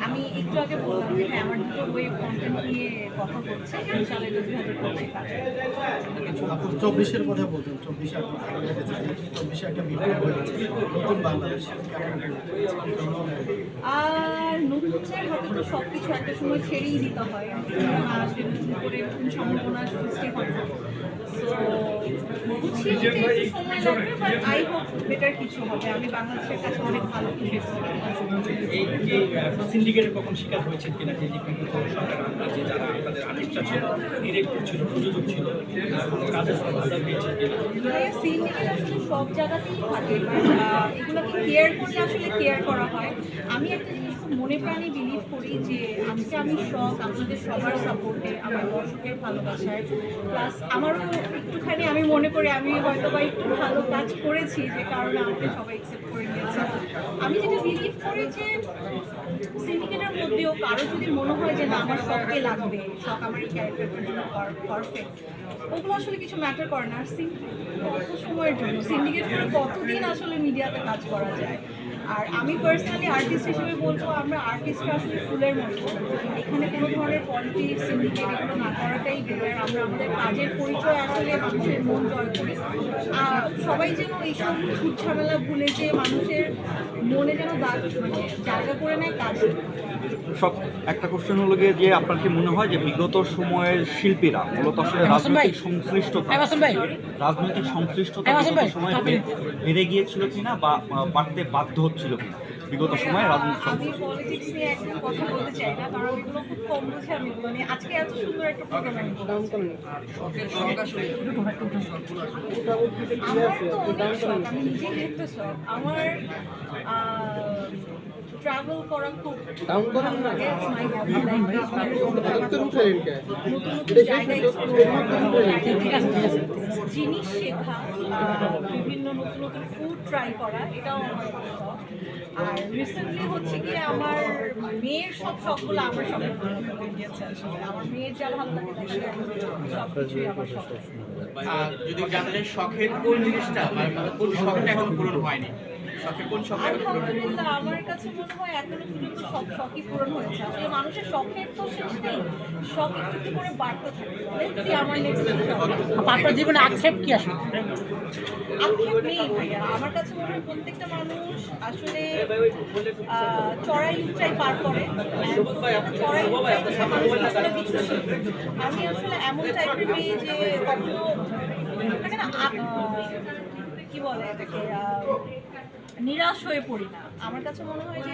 আমি একটু আগে বললাম যে হ্যাঁ আমার দুটো ওয়েব কন্টেন্ট নিয়ে কথা বলছে, ইনশাআল্লাহ এটা 2025 কাজ আপনি 24-এর কথা বলতেন, 24-এ আপনি দেখা গেছে যে 24-এ একটা বিপ্লব হয়েছে নতুন বাংলাদেশ। আর নতুনদের হাতে তো সব কিছু একটা সময় ছেড়েই দিতে হয়, না আসলে নতুন করে নতুন সম্ভাবনা সৃষ্টি হয় না। সো বুঝছি যে একটু সময় লাগবে, বাট আই হোপ বেটার কিছু হবে। আমি বাংলাদেশের কাছে অনেক ভালো কিছু এই যে সিন্ডিকেটের কখন শিকার হয়েছেন কিনা, যে বিগত সরকার আমলে যে যারা আপনাদের আর্টিস্টরা ছিল, ডিরেক্টর ছিল, প্রযোজক ছিল, কাজের সুবিধা পেয়েছেন কিনা? সিন্ডিকেট আসলে সব জায়গাতেই থাকে, এগুলোকে কেয়ার করলে আসলে কেয়ার করা হয়। আমি একটা জিনিস খুব মনে প্রাণে বিলিভ করি যে আজকে আমি শখ আপনাদের সবার সাপোর্টে, আমার দর্শকের ভালোবাসায়, প্লাস আমারও একটুখানি আমি মনে করি আমি হয়তো বা একটু ভালো কাজ করেছি যে কারণে আমাকে সবাই অ্যাকসেপ্ট করে নিয়েছে। আমি যেটা বিলিভ করি যে সিন্ডিকেটের মধ্যেও কারো যদি মনে হয় যে না আমার শখকে লাগবে, শখ আমার এই ক্যারেক্টারটার জন্য পারফেক্ট, ওগুলো আসলে কিছু ম্যাটার করে না। আর কত সময়ের জন্য সিন্ডিকেট করে কতদিন আসলে মিডিয়াতে কাজ করা যায়। আর আমি পার্সোনালি আর্টিস্ট হিসেবে বলবো আমরা আর্টিস্টরা আসলে ফুলের মতো, এখানে কোনো ধরনের পলিটিক্স সিন্ডিকেট এগুলো না করাটাই বেটার। আমরা আমাদের কাজের পরিচয় আসলে মানুষের মন জয় করি। সবাই যেন এইসব ছুট ঝামেলা ভুলে যে মানুষের মনে যেন জায়গা করে নেয় কাজ। সব একটা কোশ্চেন হলো গিয়ে যে আপনার কি মনে হয় যে বিগত সময়ের শিল্পীরা মূলত আসলে রাজনৈতিক সংশ্লিষ্টতা বিগত সময়ে বেড়ে গিয়েছিল কিনা বা বাড়তে বাধ্য হচ্ছিল কিনা বিগত সময়ে রাজনৈতিক? আমি পলিটিক্স নিয়ে একদম কথা বলতে চাই না, কারণ এগুলো খুব কম বুঝে আমি এগুলো নিয়ে। আজকে এত সুন্দর একটা প্রোগ্রাম আমার তো অনেক শখ, আমি নিজেই একটা শখ আমার। ট্রাভেল করা খুব ভালো লাগে, নতুন জায়গা এক্সপ্লোর করা, জিনিস শেখা, বিভিন্ন নতুন নতুন ফুড ট্রাই করা, এটাও আমার শখ। আর রিসেন্টলি হচ্ছে কি আমার মেয়ের সব শখগুলো আমার শখে হয়ে গিয়েছে। আসলে আমার মেয়ের যা ভালো লাগে তাই সব কিছুই আমার শখ। যদি জানা যায় শখের কোন জিনিসটা কোন শখটা এখনো পূরণ হয়নি, শখের কোন শখটা এখনো পূরণ হয়নি? আলহামদুলিল্লাহ আমার কাছে মনে হয় এখনো পর্যন্ত সব শখই পূরণ হয়েছে। আসলে মানুষের শখের তো শেষ নেই, শখ একটু একটু করে বাড়তে থাকে। দেখছি আমার নেক্সট আপনার জীবনে আক্ষেপ কি আসলে? আক্ষেপ নেই ভাইয়া, আমার কাছে মনে হয় প্রত্যেকটা মানুষ আসলে চড়াই উচ্চাই পার করে। চড়াই উচ্চাই থেকে মানুষ আসলে কিছু শিখে। আমি আসলে এমন টাইপের মেয়ে যে কখনো থাকে না কি বলে এটাকে, নিরাশ হয়ে পড়ি না। আমার কাছে মনে হয় যে